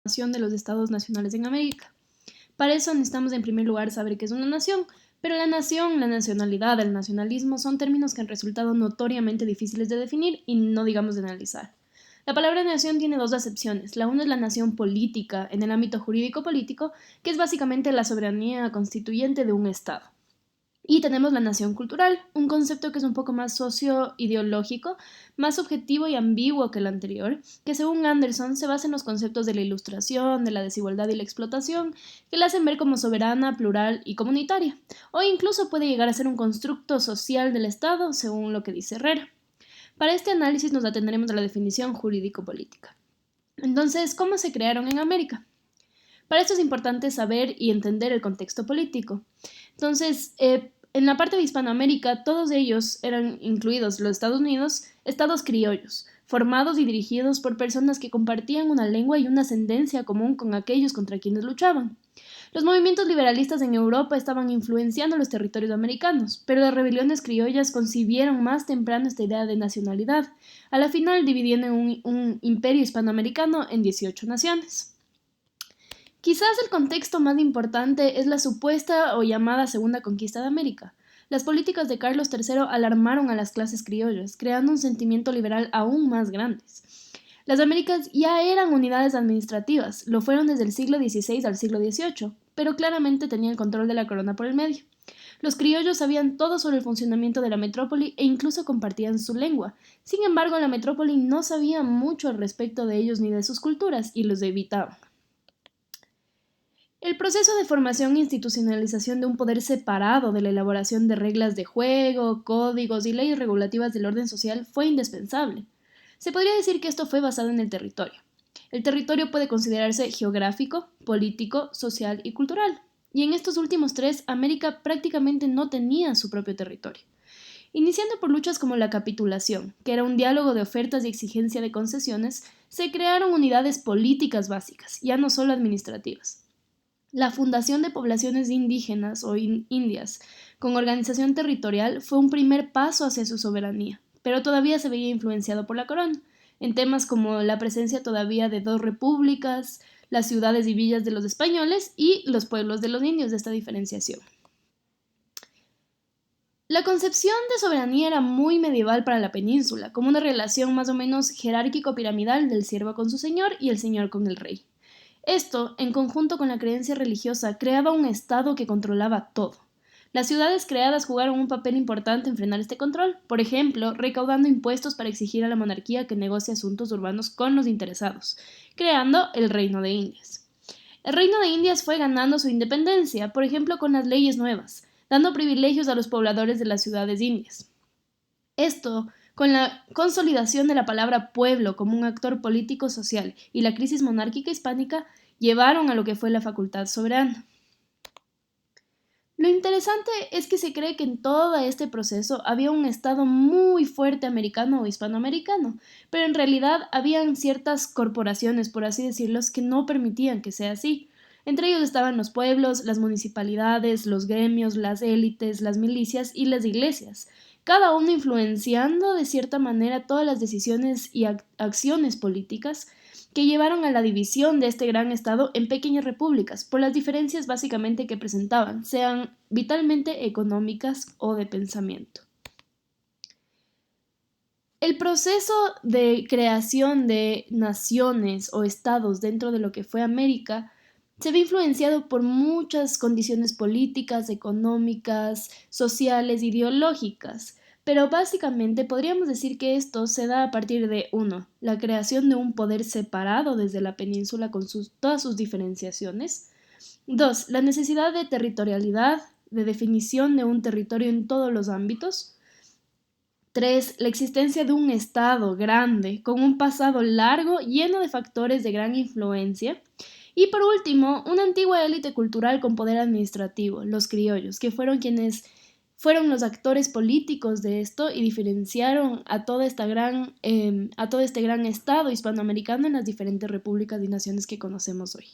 formación de los estados nacionales en América. Para eso necesitamos en primer lugar saber qué es una nación, pero la nación, la nacionalidad, el nacionalismo son términos que han resultado notoriamente difíciles de definir y no digamos de analizar. La palabra nación tiene dos acepciones. La una es la nación política, en el ámbito jurídico-político, que es básicamente la soberanía constituyente de un Estado. Y tenemos la nación cultural, un concepto que es un poco más socio-ideológico, más subjetivo y ambiguo que el anterior, que según Anderson se basa en los conceptos de la ilustración, de la desigualdad y la explotación, que la hacen ver como soberana, plural y comunitaria, o incluso puede llegar a ser un constructo social del Estado, según lo que dice Herrera. Para este análisis nos atendremos a la definición jurídico-política. Entonces, ¿cómo se crearon en América? Para esto es importante saber y entender el contexto político. Entonces, en la parte de Hispanoamérica, todos ellos eran incluidos los Estados Unidos, estados criollos, formados y dirigidos por personas que compartían una lengua y una ascendencia común con aquellos contra quienes luchaban. Los movimientos liberalistas en Europa estaban influenciando los territorios americanos, pero las rebeliones criollas concibieron más temprano esta idea de nacionalidad, a la final dividiendo un imperio hispanoamericano en 18 naciones. Quizás el contexto más importante es la supuesta o llamada Segunda Conquista de América. Las políticas de Carlos III alarmaron a las clases criollas, creando un sentimiento liberal aún más grande. Las Américas ya eran unidades administrativas, lo fueron desde el siglo XVI al siglo XVIII, pero claramente tenían control de la corona por el medio. Los criollos sabían todo sobre el funcionamiento de la metrópoli e incluso compartían su lengua. Sin embargo, la metrópoli no sabía mucho al respecto de ellos ni de sus culturas y los evitaban. El proceso de formación e institucionalización de un poder separado de la elaboración de reglas de juego, códigos y leyes regulativas del orden social fue indispensable. Se podría decir que esto fue basado en el territorio. El territorio puede considerarse geográfico, político, social y cultural. Y en estos últimos tres, América prácticamente no tenía su propio territorio. Iniciando por luchas como la capitulación, que era un diálogo de ofertas y exigencia de concesiones, se crearon unidades políticas básicas, ya no solo administrativas. La fundación de poblaciones indígenas o indias con organización territorial fue un primer paso hacia su soberanía, pero todavía se veía influenciado por la corona, en temas como la presencia todavía de dos repúblicas, las ciudades y villas de los españoles y los pueblos de los indios de esta diferenciación. La concepción de soberanía era muy medieval para la península, como una relación más o menos jerárquico-piramidal del siervo con su señor y el señor con el rey. Esto, en conjunto con la creencia religiosa, creaba un Estado que controlaba todo. Las ciudades creadas jugaron un papel importante en frenar este control, por ejemplo, recaudando impuestos para exigir a la monarquía que negocie asuntos urbanos con los interesados, creando el Reino de Indias. El Reino de Indias fue ganando su independencia, por ejemplo, con las leyes nuevas, dando privilegios a los pobladores de las ciudades indias. Esto, con la consolidación de la palabra pueblo como un actor político-social y la crisis monárquica hispánica, llevaron a lo que fue la facultad soberana. Lo interesante es que se cree que en todo este proceso había un Estado muy fuerte americano o hispanoamericano, pero en realidad habían ciertas corporaciones, por así decirlo, que no permitían que sea así. Entre ellos estaban los pueblos, las municipalidades, los gremios, las élites, las milicias y las iglesias, cada uno influenciando de cierta manera todas las decisiones y acciones políticas que llevaron a la división de este gran estado en pequeñas repúblicas, por las diferencias básicamente que presentaban, sean vitalmente económicas o de pensamiento. El proceso de creación de naciones o estados dentro de lo que fue América se ve influenciado por muchas condiciones políticas, económicas, sociales, ideológicas, pero básicamente podríamos decir que esto se da a partir de uno, la creación de un poder separado desde la península con todas sus diferenciaciones. 2, la necesidad de territorialidad, de definición de un territorio en todos los ámbitos. 3, la existencia de un Estado grande, con un pasado largo, lleno de factores de gran influencia. Y por último, una antigua élite cultural con poder administrativo, los criollos, que fueron quienes fueron los actores políticos de esto y diferenciaron a todo este gran Estado hispanoamericano en las diferentes repúblicas y naciones que conocemos hoy.